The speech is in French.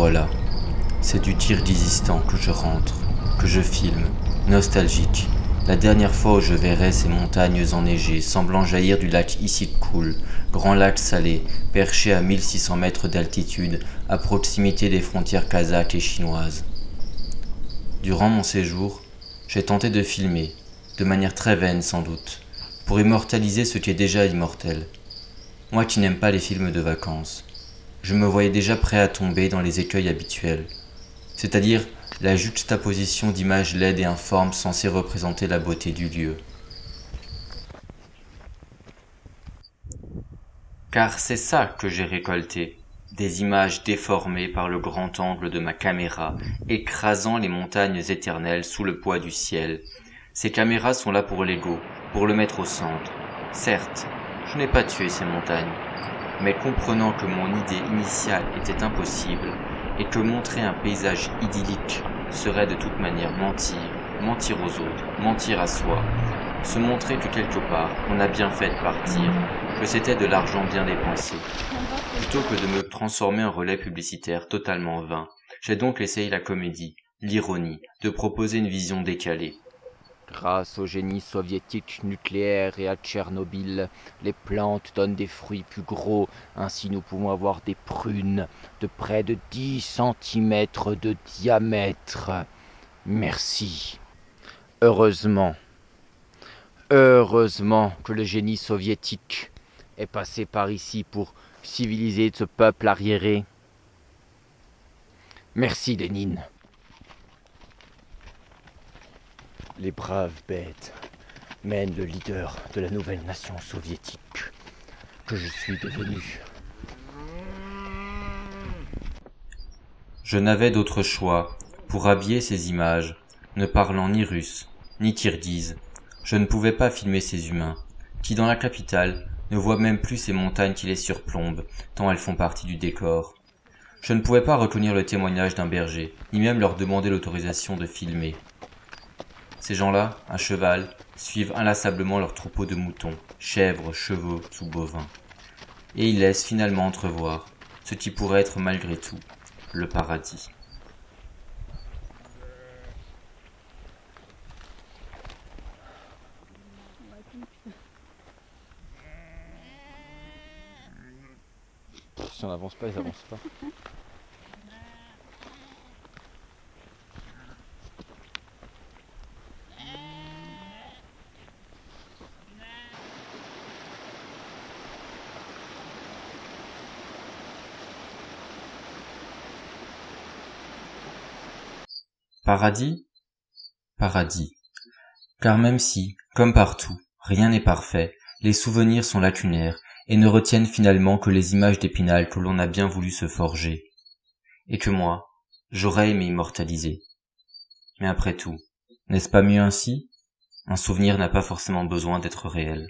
voilà. C'est du Kirghizistan que je rentre, que je filme, nostalgique. La dernière fois où je verrai ces montagnes enneigées, semblant jaillir du lac Issyk-Kul, grand lac salé, perché à 1600 mètres d'altitude, à proximité des frontières kazakhes et chinoises. Durant mon séjour, j'ai tenté de filmer, de manière très vaine sans doute, pour immortaliser ce qui est déjà immortel. Moi qui n'aime pas les films de vacances, je me voyais déjà prêt à tomber dans les écueils habituels, c'est-à-dire la juxtaposition d'images laides et informes censées représenter la beauté du lieu. Car c'est ça que j'ai récolté, des images déformées par le grand angle de ma caméra, écrasant les montagnes éternelles sous le poids du ciel. Ces caméras sont là pour l'ego, pour le mettre au centre. Certes, je n'ai pas tué ces montagnes, mais comprenant que mon idée initiale était impossible, et que montrer un paysage idyllique serait de toute manière mentir, mentir aux autres, mentir à soi, se montrer que quelque part on a bien fait de partir, que c'était de l'argent bien dépensé. Plutôt que de me transformer en relais publicitaire totalement vain, j'ai donc essayé la comédie, l'ironie, de proposer une vision décalée. Grâce au génie soviétique nucléaire et à Tchernobyl, les plantes donnent des fruits plus gros, ainsi nous pouvons avoir des prunes de près de 10 cm de diamètre. Merci. Heureusement que le génie soviétique est passé par ici pour civiliser ce peuple arriéré. Merci Lénine. Les braves bêtes mènent le leader de la nouvelle nation soviétique que je suis devenu. Je n'avais d'autre choix pour habiller ces images, ne parlant ni russe, ni kirghize. Je ne pouvais pas filmer ces humains, qui dans la capitale ne voient même plus ces montagnes qui les surplombent, tant elles font partie du décor. Je ne pouvais pas retenir le témoignage d'un berger, ni même leur demander l'autorisation de filmer. Ces gens-là, à cheval, suivent inlassablement leur troupeau de moutons, chèvres, chevaux ou bovins. Et ils laissent finalement entrevoir ce qui pourrait être malgré tout le paradis. Si on n'avance pas, ils n'avancent pas. Paradis? Paradis. Car même si, comme partout, rien n'est parfait, les souvenirs sont lacunaires et ne retiennent finalement que les images d'Épinal que l'on a bien voulu se forger. Et que moi, j'aurais aimé immortaliser. Mais après tout, n'est-ce pas mieux ainsi? Un souvenir n'a pas forcément besoin d'être réel.